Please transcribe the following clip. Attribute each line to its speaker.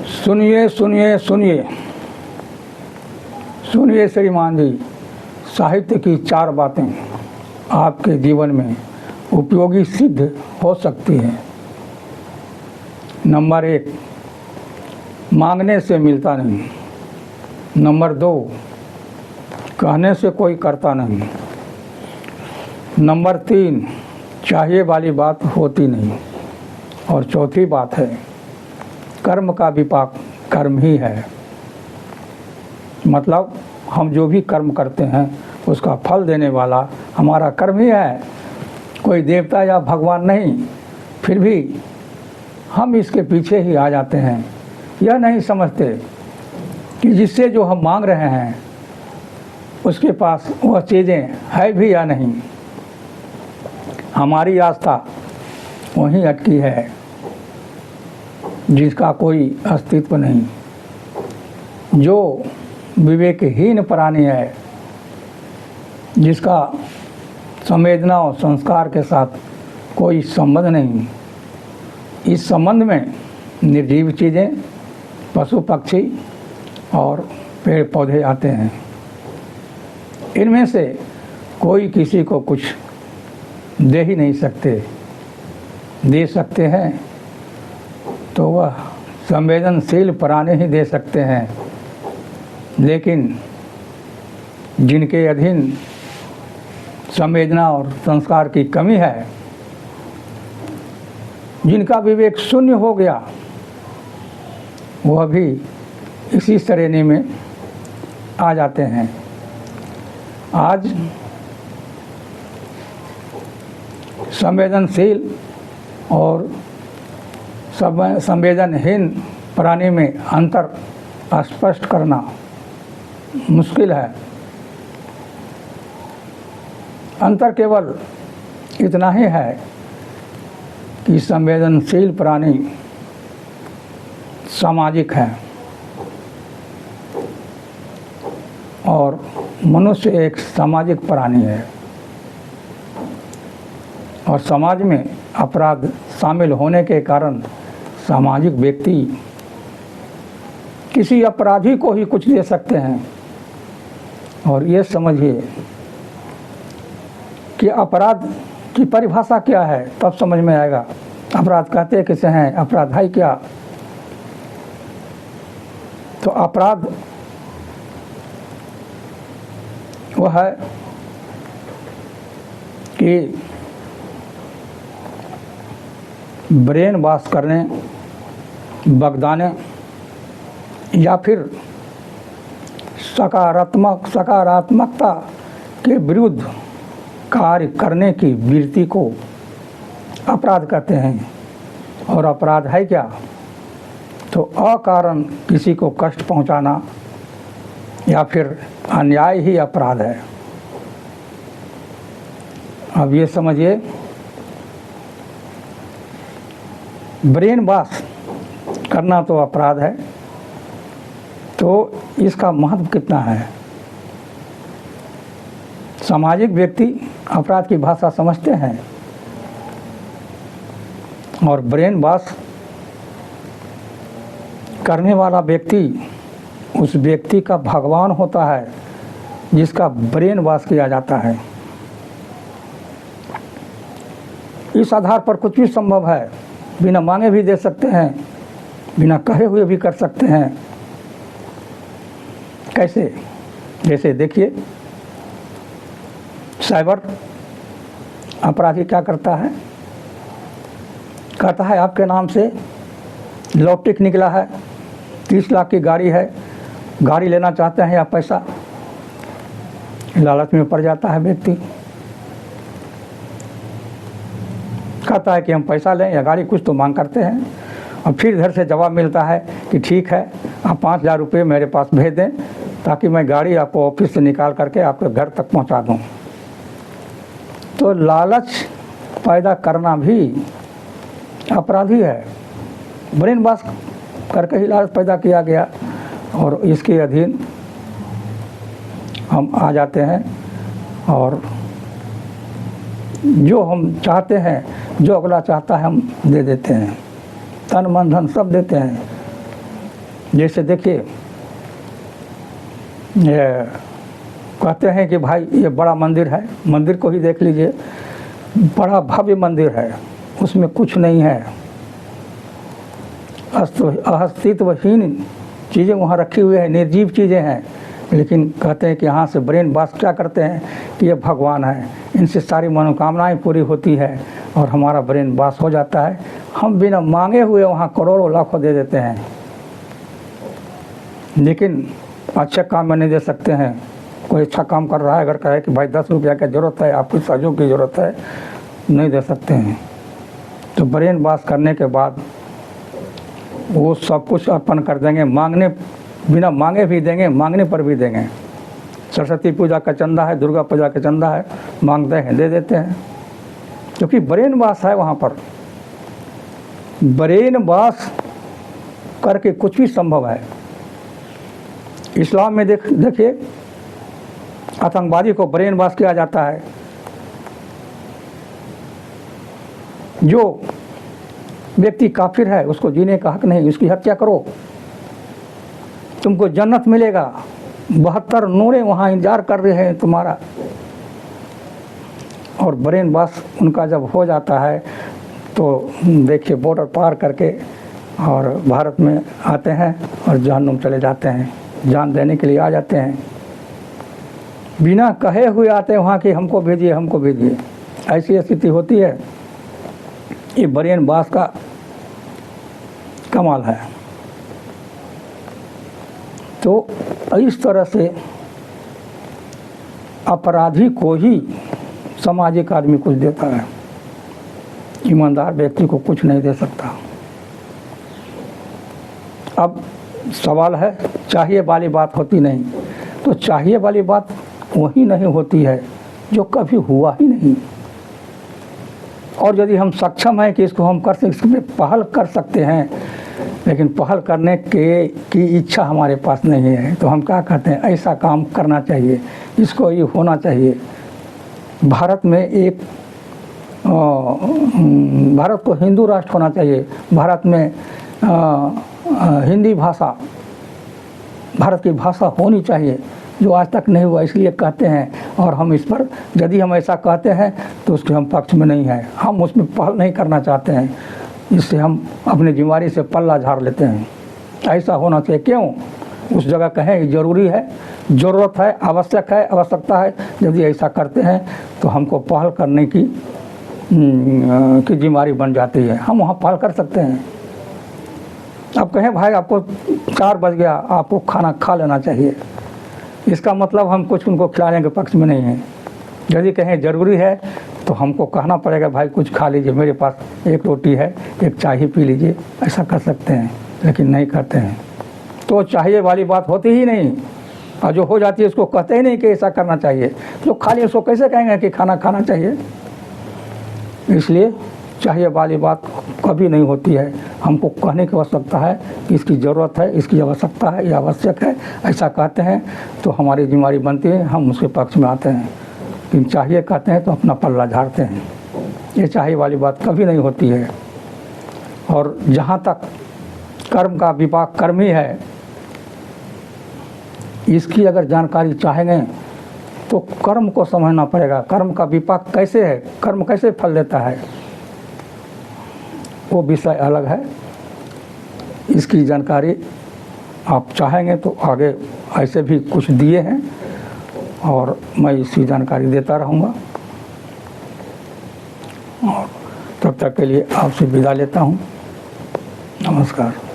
Speaker 1: सुनिए सुनिए सुनिए सुनिए श्रीमान जी, साहित्य की 4 बातें आपके जीवन में उपयोगी सिद्ध हो सकती हैं। नंबर 1, मांगने से मिलता नहीं। नंबर 2, कहने से कोई करता नहीं। नंबर 3, चाहिए वाली बात होती नहीं। और चौथी बात है, कर्म का विपाक कर्म ही है। मतलब हम जो भी कर्म करते हैं उसका फल देने वाला हमारा कर्म ही है, कोई देवता या भगवान नहीं। फिर भी हम इसके पीछे ही आ जाते हैं, यह नहीं समझते कि जिससे जो हम मांग रहे हैं उसके पास वह चीज़ें है भी या नहीं। हमारी आस्था वहीं अटकी है जिसका कोई अस्तित्व नहीं। जो विवेकहीन प्राणी है, जिसका संवेदना और संस्कार के साथ कोई संबंध नहीं। इस संबंध में निर्जीव चीज़ें, पशु पक्षी और पेड़ पौधे आते हैं। इनमें से कोई किसी को कुछ दे ही नहीं सकते। दे सकते हैं तो वह संवेदनशील प्राणी ही दे सकते हैं, लेकिन जिनके अधीन संवेदना और संस्कार की कमी है, जिनका विवेक शून्य हो गया, वह भी इसी श्रेणी में आ जाते हैं। आज संवेदनशील और संवेदनहीन प्राणी में अंतर स्पष्ट करना मुश्किल है। अंतर केवल इतना ही है कि संवेदनशील प्राणी सामाजिक है और मनुष्य एक सामाजिक प्राणी है। और समाज में अपराध शामिल होने के कारण सामाजिक व्यक्ति किसी अपराधी को ही कुछ दे सकते हैं। और ये समझिए कि अपराध की परिभाषा क्या है, तब समझ में आएगा। अपराध कहते किसे हैं, अपराध है क्या? तो अपराध वह है कि ब्रेन वॉश करने, बगदाने या फिर सकारात्मकता के विरुद्ध कार्य करने की वृत्ति को अपराध कहते हैं। और अपराध है क्या? तो अकारण किसी को कष्ट पहुंचाना या फिर अन्याय ही अपराध है। अब ये समझिए, ब्रेन वॉश करना तो अपराध है, तो इसका महत्व कितना है? सामाजिक व्यक्ति अपराध की भाषा समझते हैं और ब्रेन वॉश करने वाला व्यक्ति उस व्यक्ति का भगवान होता है जिसका ब्रेन वॉश किया जाता है। इस आधार पर कुछ भी संभव है। बिना मांगे भी दे सकते हैं, बिना कहे हुए भी कर सकते हैं। कैसे? जैसे देखिए, साइबर अपराधी क्या करता है? कहता है आपके नाम से लॉटरी निकला है, 30 लाख की गाड़ी है, गाड़ी लेना चाहते हैं या पैसा। लालच में पड़ जाता है व्यक्ति, कहता है कि हम पैसा लें या गाड़ी, कुछ तो मांग करते हैं। और फिर इधर से जवाब मिलता है कि ठीक है, आप 5,000 रुपये मेरे पास भेज दें ताकि मैं गाड़ी आपको ऑफिस से निकाल करके आपके घर तक पहुंचा दूं। तो लालच पैदा करना भी अपराधी है। ब्रेन वॉश करके ही लालच पैदा किया गया और इसके अधीन हम आ जाते हैं और जो हम चाहते हैं, जो अगला चाहता है, हम दे देते हैं। तन मन धन सब देते हैं, जैसे देखिए, ये कहते हैं कि भाई ये बड़ा मंदिर है, मंदिर को ही देख लीजिए, बड़ा भव्य मंदिर है, उसमें कुछ नहीं है, अस्तित्वहीन चीज़ें वहाँ रखी हुई है, निर्जीव चीज़ें हैं। लेकिन कहते हैं कि यहाँ से ब्रेन वॉश क्या करते हैं कि ये भगवान है, इनसे सारी मनोकामनाएं पूरी होती है और हमारा ब्रेन वॉश हो जाता है। हम बिना मांगे हुए वहाँ करोड़ों लाखों दे देते हैं, लेकिन अच्छे काम में नहीं दे सकते हैं। कोई अच्छा काम कर रहा है, अगर कहे कि भाई 10 रुपया की ज़रूरत है, आपकी सहयोग की ज़रूरत है, नहीं दे सकते हैं। तो ब्रेन वॉश करने के बाद वो सब कुछ अर्पण कर देंगे, मांगने बिना मांगे भी देंगे, मांगने पर भी देंगे। सरस्वती पूजा का चंदा है, दुर्गा पूजा का चंदा है, मांगते हैं, दे देते हैं, क्योंकि ब्रेन वॉश है वहाँ पर। ब्रेन वॉश करके कुछ भी संभव है। इस्लाम में देखिए, आतंकवादी को ब्रेन वॉश किया जाता है। जो व्यक्ति काफिर है उसको जीने का हक नहीं, उसकी हत्या करो, तुमको जन्नत मिलेगा, 72 नूरें वहाँ इंतजार कर रहे हैं तुम्हारा। और ब्रेन वॉश उनका जब हो जाता है तो देखिए बॉर्डर पार करके और भारत में आते हैं और जहन्नुम चले जाते हैं, जान देने के लिए आ जाते हैं, बिना कहे हुए आते हैं वहाँ कि हमको भेजिए, हमको भेजिए। ऐसी स्थिति होती है। ये ब्रेन वॉश का कमाल है। तो इस तरह से अपराधी को ही सामाजिक आदमी कुछ देता है, ईमानदार व्यक्ति को कुछ नहीं दे सकता। अब सवाल है, चाहिए वाली बात होती नहीं, तो चाहिए वाली बात वही नहीं होती है जो कभी हुआ ही नहीं। और यदि हम सक्षम हैं कि इसको हम कर सकते, इसमें पहल कर सकते हैं, लेकिन पहल करने की इच्छा हमारे पास नहीं है, तो हम क्या कहते हैं, ऐसा काम करना चाहिए, इसको ये होना चाहिए। भारत में एक भारत को हिंदू राष्ट्र होना चाहिए, भारत में हिंदी भाषा भारत की भाषा होनी चाहिए, जो आज तक नहीं हुआ, इसलिए कहते हैं। और हम इस पर यदि हम ऐसा कहते हैं तो उसके हम पक्ष में नहीं है, हम उसमें पहल नहीं करना चाहते हैं, इससे हम अपनी जिम्मेदारी से पल्ला झाड़ लेते हैं। ऐसा होना चाहिए। क्यों? उस जगह कहें ज़रूरी है, ज़रूरत है, आवश्यक है, आवश्यकता है। यदि ऐसा करते हैं तो हमको पहल करने की जिम्मेदारी बन जाती है, हम वहाँ पहल कर सकते हैं। अब कहें भाई आपको 4 बज गया, आपको खाना खा लेना चाहिए, इसका मतलब हम कुछ उनको खिलाने के पक्ष में नहीं है। यदि कहें ज़रूरी है तो हमको कहना पड़ेगा भाई कुछ खा लीजिए, मेरे पास 1 रोटी है, 1 चाय ही पी लीजिए, ऐसा कर सकते हैं, लेकिन नहीं करते हैं। तो चाहिए वाली बात होती ही नहीं, और जो हो जाती है उसको कहते ही नहीं कि ऐसा करना चाहिए। जो खाली उसको कैसे कहेंगे कि खाना खाना चाहिए? इसलिए चाहिए वाली बात कभी नहीं होती है। हमको कहने की आवश्यकता है कि इसकी ज़रूरत है, इसकी आवश्यकता है, ये आवश्यक है, ऐसा कहते हैं तो हमारी जिम्मेदारी बनती है, हम उसके पक्ष में आते हैं। लेकिन चाहिए कहते हैं तो अपना पल्ला झाड़ते हैं। ये चाहिए वाली बात कभी नहीं होती है। और जहाँ तक कर्म का विपाक कर्म ही है, इसकी अगर जानकारी चाहेंगे तो कर्म को समझना पड़ेगा। कर्म का विपाक कैसे है, कर्म कैसे फल देता है, वो विषय अलग है। इसकी जानकारी आप चाहेंगे तो आगे ऐसे भी कुछ दिए हैं और मैं इसकी जानकारी देता रहूँगा। और तब तक के लिए आपसे विदा लेता हूँ। नमस्कार।